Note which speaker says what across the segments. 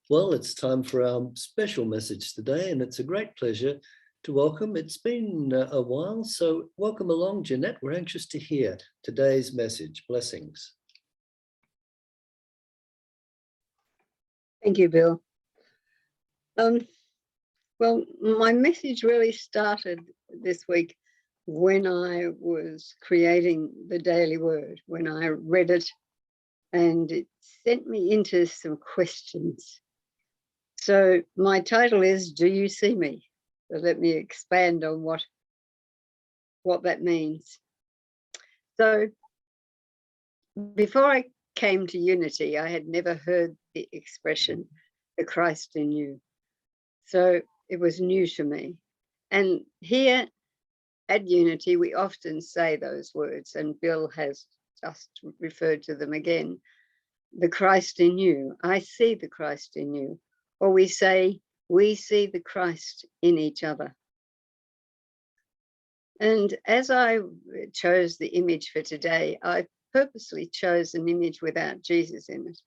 Speaker 1: Well, it's time for our special message today, and it's a great pleasure to welcome. It's been a while, so welcome along, Jenette. We're anxious to hear today's message. Blessings.
Speaker 2: Thank you, Bill. Well, my message really started this week when I was creating the Daily Word, when I read it, and it sent me into some questions. So my title is, Do You See Me? So let me expand on what that means. So before I came to Unity, I had never heard the expression, the Christ in you. So it was new to me. And here at Unity, we often say those words, and Bill has just referred to them again. The Christ in you. I see the Christ in you. Or we say, we see the Christ in each other. And as I chose the image for today, I purposely chose an image without Jesus in it,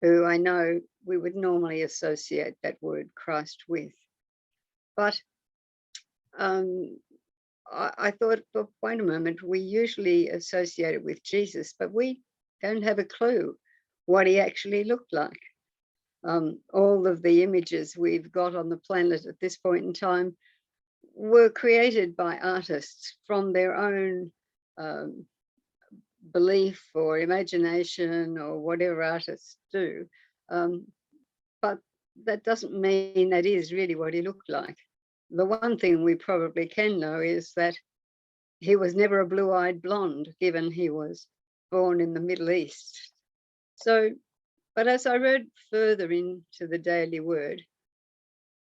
Speaker 2: who I know we would normally associate that word Christ with. But I thought, but wait a moment, we usually associate it with Jesus, but we don't have a clue what he actually looked like. All of the images we've got on the planet at this point in time were created by artists from their own belief or imagination or whatever artists do. But that doesn't mean that is really what he looked like. The one thing we probably can know is that he was never a blue-eyed blonde, given he was born in the Middle East. So, but as I read further into the Daily Word,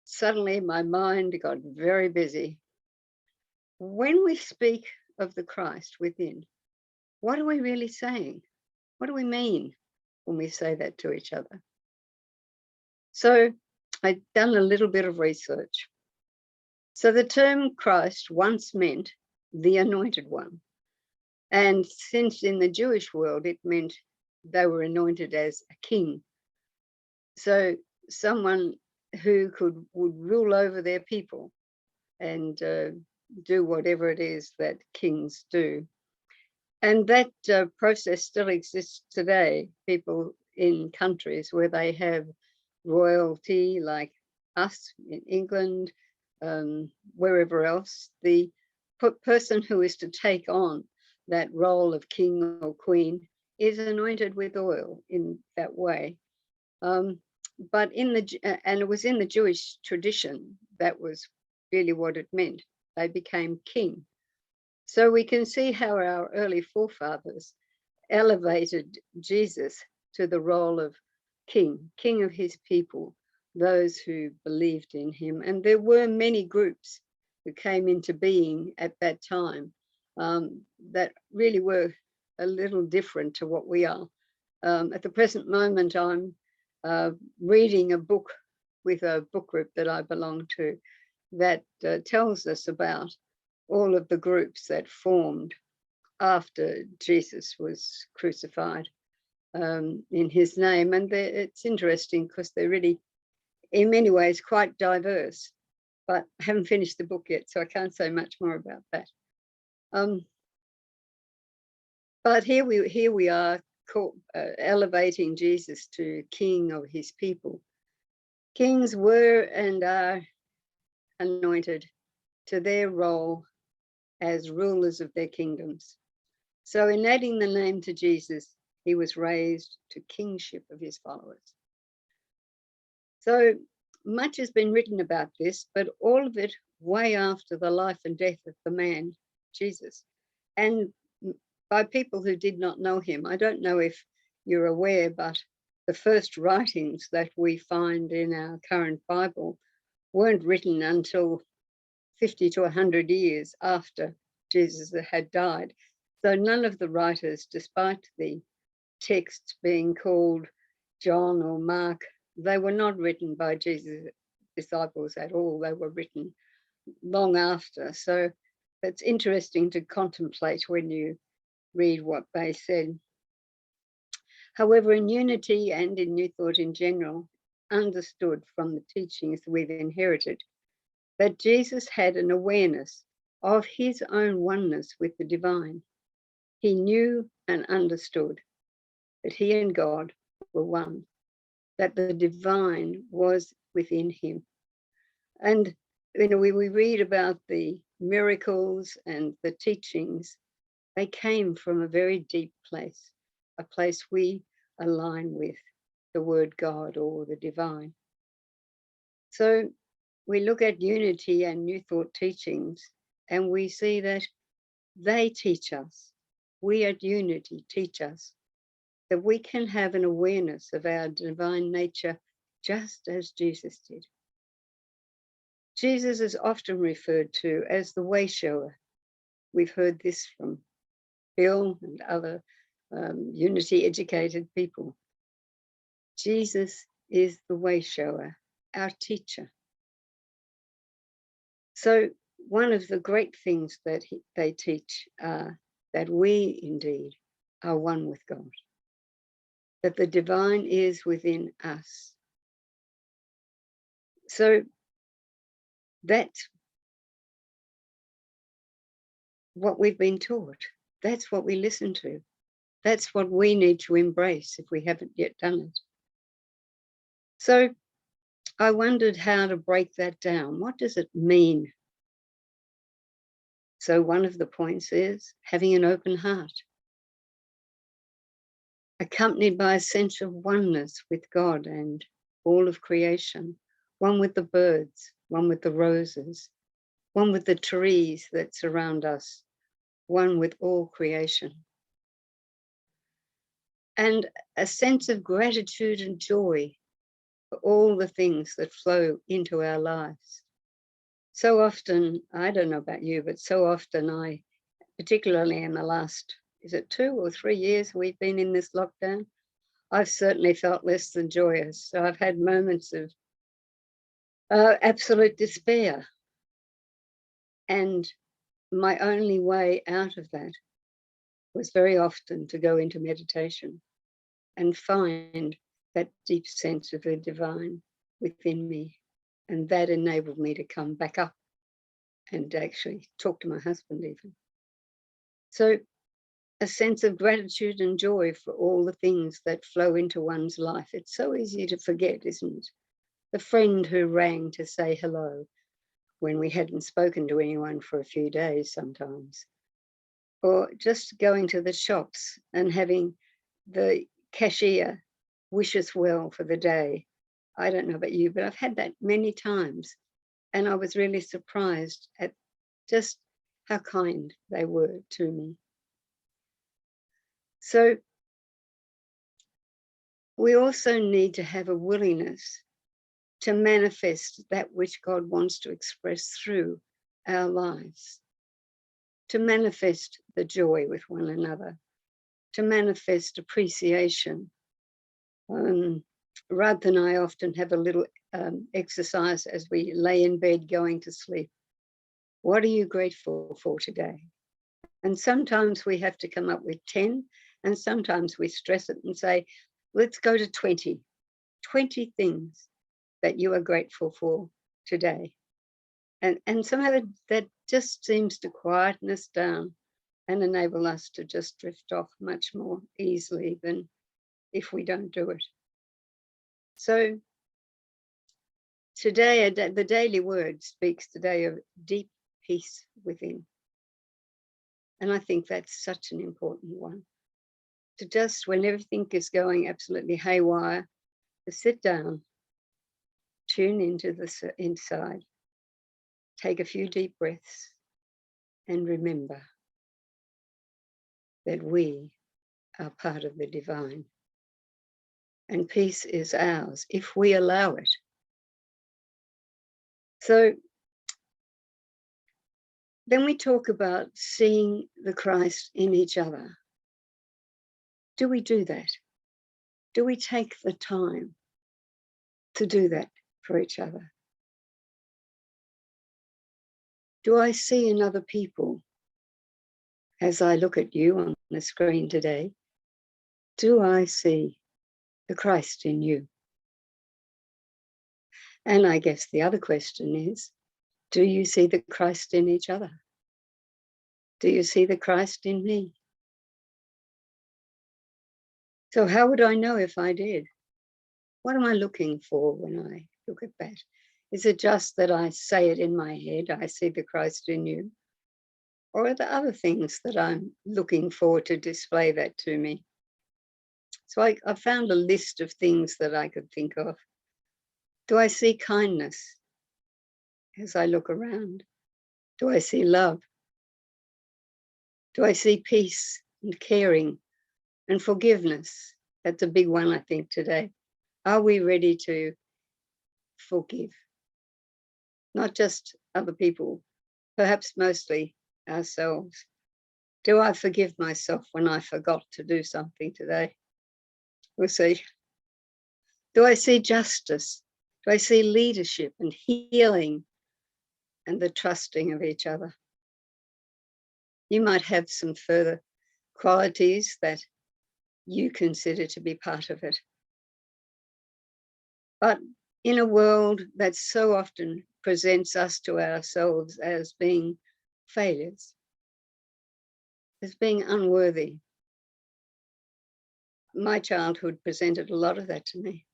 Speaker 2: suddenly my mind got very busy. When we speak of the Christ within, what are we really saying? What do we mean when we say that to each other? So I'd done a little bit of research. So the term Christ once meant the anointed one. And since in the Jewish world, it meant they were anointed as a king. So someone who would rule over their people and do whatever it is that kings do. And that process still exists today. People in countries where they have royalty, like us in England, wherever else, the person who is to take on that role of king or queen is anointed with oil in that way. But and it was in the Jewish tradition, that was really what it meant. They became king. So we can see how our early forefathers elevated Jesus to the role of king of his people, those who believed in him. And there were many groups who came into being at that time that really were a little different to what we are. At the present moment, I'm reading a book with a book group that I belong to that tells us about all of the groups that formed after Jesus was crucified in his name. And it's interesting because they're really, in many ways, quite diverse, but I haven't finished the book yet, so I can't say much more about that. But here we are elevating Jesus to king of his people. Kings were and are anointed to their role as rulers of their kingdoms. So in adding the name to Jesus, he was raised to kingship of his followers. So much has been written about this, but all of it way after the life and death of the man, Jesus, and by people who did not know him. I don't know if you're aware, but the first writings that we find in our current Bible weren't written until 50 to 100 years after Jesus had died. So none of the writers, despite the texts being called John or Mark, they were not written by Jesus' disciples at all. They were written long after. So it's interesting to contemplate when you read what they said. However, in Unity and in New Thought in general, understood from the teachings we've inherited that Jesus had an awareness of his own oneness with the divine. He knew and understood that he and God were one, that the divine was within him. And, we read about the miracles and the teachings. They came from a very deep place, a place we align with, the word God or the divine. So we look at unity and New Thought teachings, and we see that they teach us, we at Unity teach us, that we can have an awareness of our divine nature just as Jesus did. Jesus is often referred to as the way shower. We've heard this from Bill and other Unity educated people. Jesus is the way shower, our teacher. So one of the great things that they teach are that we indeed are one with God, that the divine is within us. So that's what we've been taught. That's what we listen to. That's what we need to embrace if we haven't yet done it. So I wondered how to break that down. What does it mean? So one of the points is having an open heart, accompanied by a sense of oneness with God and all of creation, one with the birds, one with the roses, one with the trees that surround us, one with all creation. And a sense of gratitude and joy for all the things that flow into our lives. So often, I don't know about you, but so often I, particularly in the last, is it 2 or 3 years we've been in this lockdown, I've certainly felt less than joyous. So I've had moments of absolute despair. And my only way out of that was very often to go into meditation and find that deep sense of the divine within me. And that enabled me to come back up and actually talk to my husband even. So a sense of gratitude and joy for all the things that flow into one's life. It's so easy to forget, isn't it? The friend who rang to say hello when we hadn't spoken to anyone for a few days sometimes. Or just going to the shops and having the cashier wish us well for the day. I don't know about you, but I've had that many times. And I was really surprised at just how kind they were to me. So we also need to have a willingness to manifest that which God wants to express through our lives, to manifest the joy with one another, to manifest appreciation. Ruth and I often have a little exercise as we lay in bed going to sleep. What are you grateful for today? And sometimes we have to come up with 10, and sometimes we stress it and say, let's go to 20 things that you are grateful for today. And somehow that just seems to quieten us down and enable us to just drift off much more easily than if we don't do it. So today, the daily word speaks today of deep peace within. And I think that's such an important one. To just, when everything is going absolutely haywire, to sit down, tune into the inside, take a few deep breaths, and remember that we are part of the divine. And peace is ours if we allow it. So then we talk about seeing the Christ in each other. Do we do that? Do we take the time to do that for each other? Do I see in other people, as I look at you on the screen today, do I see the Christ in you? And I guess the other question is, do you see the Christ in each other? Do you see the Christ in me? So how would I know if I did? What am I looking for when I look at that? Is it just that I say it in my head, I see the Christ in you? Or are there other things that I'm looking for to display that to me? So I found a list of things that I could think of. Do I see kindness as I look around? Do I see love? Do I see peace and caring and forgiveness? That's a big one, I think, today. Are we ready to forgive? Not just other people, perhaps mostly ourselves. Do I forgive myself when I forgot to do something today? We'll see. Do I see justice? Do I see leadership and healing and the trusting of each other? You might have some further qualities that you consider to be part of it. But in a world that so often presents us to ourselves as being failures, as being unworthy, my childhood presented a lot of that to me.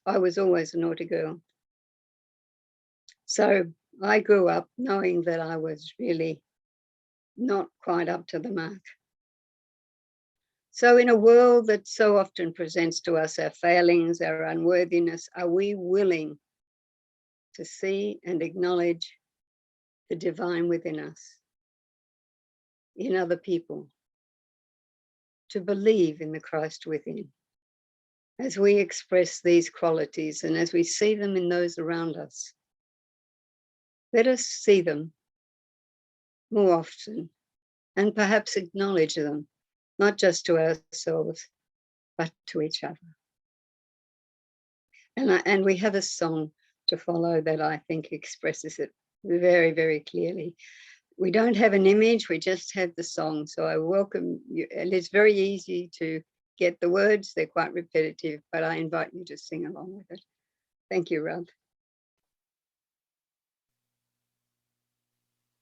Speaker 2: I was always a naughty girl. So I grew up knowing that I was really not quite up to the mark. So in a world that so often presents to us our failings, our unworthiness, are we willing to see and acknowledge the divine within us, in other people, to believe in the Christ within? As we express these qualities and as we see them in those around us, let us see them more often and perhaps acknowledge them, not just to ourselves, but to each other. And we have a song to follow that I think expresses it very, very clearly. We don't have an image, we just have the song. So I welcome you, and it's very easy to get the words, they're quite repetitive, but I invite you to sing along with it. Thank you, Rob.